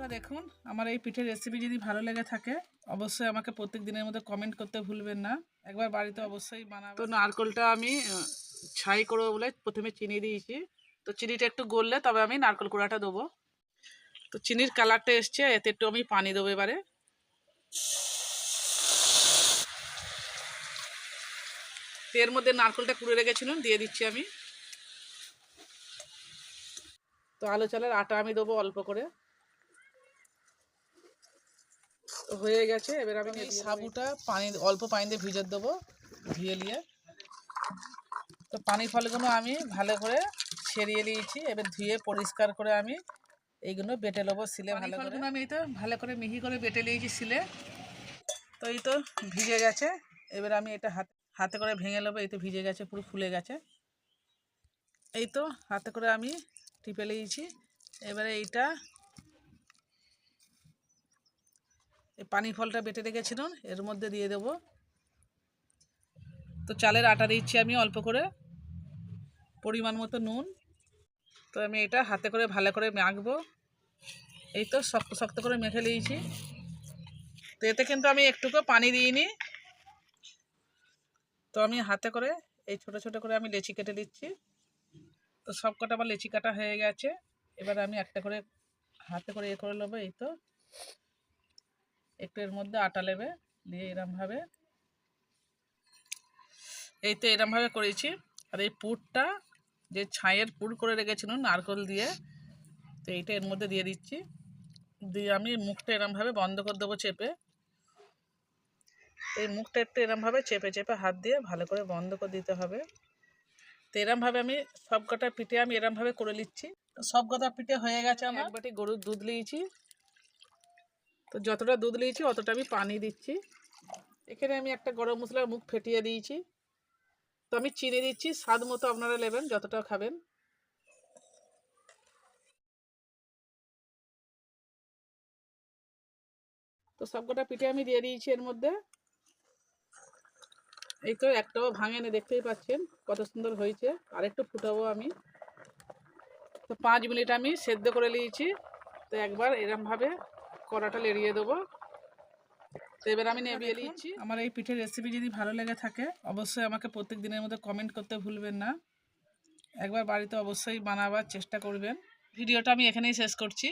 বন্ধুরা দেখুন, আমার এই পিঠের রেসিপি যদি ভালো লেগে থাকে অবশ্যই আমাকে প্রত্যেক দিনের মধ্যে কমেন্ট করতে ভুলবেন না। একবার বাড়িতে অবশ্যই বানাবো। তো নারকেলটা আমি ছাই করবো বলে প্রথমে চিনি দিয়েছি। তো চিনিটা একটু গললে তবে আমি নারকেল কুড়াটা দেবো। তো চিনির কালারটা এসছে, এতে একটু আমি পানি দেবো এবারে। এর মধ্যে নারকেলটা কুড়ে রেখেছিলাম দিয়ে দিচ্ছি আমি। তো আলু চালের আটা আমি দেবো অল্প করে। তো হয়ে গেছে, এবার আমি সাবুটা অল্প পানি দিয়ে ভিজে দেবো ধুয়ে নিয়ে। তো পানি ফলগুলো আমি ভালো করে ছেড়িয়ে নিয়েছি, এবার ধুয়ে পরিষ্কার করে আমি এইগুলো বেটে নেবো শিলে। ভালো করে আমি এই তো ভালো করে মিহি করে বেটে নিয়েছি শিলে। তো এই তো ভিজে গেছে, এবার আমি এটা হাতে করে ভেঙে নেবো। এই তো ভিজে গেছে, পুরো ফুলে গেছে। এই তো হাতে করে আমি টিপে নিয়েছি। এবারে এইটা এই পানি ফলটা বেটে রেখেছিলাম এর মধ্যে দিয়ে দেবো। তো চালের আটা দিচ্ছি আমি অল্প করে, পরিমাণ মতো নুন। তো আমি এটা হাতে করে ভালো করে মাখবো। এই তো শক্ত শক্ত করে মেখে নিয়েছি। তো এতে কিন্তু আমি একটুকু পানি দিইনি। তো আমি হাতে করে এই ছোট ছোট করে আমি লেচি কেটে দিচ্ছি। তো সব কটা আমার লেচি কাটা হয়ে গেছে। এবার আমি একটা করে হাতে করে করে নেবো। এই তো একটু এর মধ্যে আটা নেবে, দিয়ে এরমভাবে এই তো এরমভাবে করেছি। আর এই পুরটা যে ছাইয়ের পুর করে রেখেছিলাম নারকেল দিয়ে, তো এইটা এর মধ্যে দিয়ে দিচ্ছি। দিয়ে আমি মুখটা এরমভাবে বন্ধ করে দেবো চেপে। এই মুখটা একটু এরমভাবে চেপে চেপে হাত দিয়ে ভালো করে বন্ধ করে দিতে হবে। তো এরমভাবে আমি সব কটা পিঠে আমি এরমভাবে করে নিচ্ছি। তো সব কটা পিঠে হয়ে গেছে আমার। এক বাটি গরুর দুধ নিয়েছি। তো যতটা দুধ নিয়েছি অতটা আমি পানি দিচ্ছি। এখানে আমি একটা গরম মশলার মুখ ফেটিয়ে দিয়েছি। তো আমি চিনি দিচ্ছি স্বাদ মতো, আপনারা নেবেন যতটা খাবেন। তো সবকটা পিঠে আমি দিয়ে দিয়েছি এর মধ্যে। এই তো একটাও ভাঙেনি, দেখতেই পাচ্ছেন কত সুন্দর হয়েছে। আর একটু ফুটাবো আমি। তো 5 মিনিট আমি সেদ্ধ করে নিয়েছি। তো একবার এরমভাবে কড়াটা লেড়িয়ে দেবো। তো এবার আমি নেবিয়ে নিচ্ছি। আমার এই পিঠের রেসিপি যদি ভালো লেগে থাকে অবশ্যই আমাকে প্রত্যেক দিনের মধ্যে কমেন্ট করতে ভুলবেন না। একবার বাড়িতে অবশ্যই বানাবার চেষ্টা করবেন। ভিডিওটা আমি এখানেই শেষ করছি।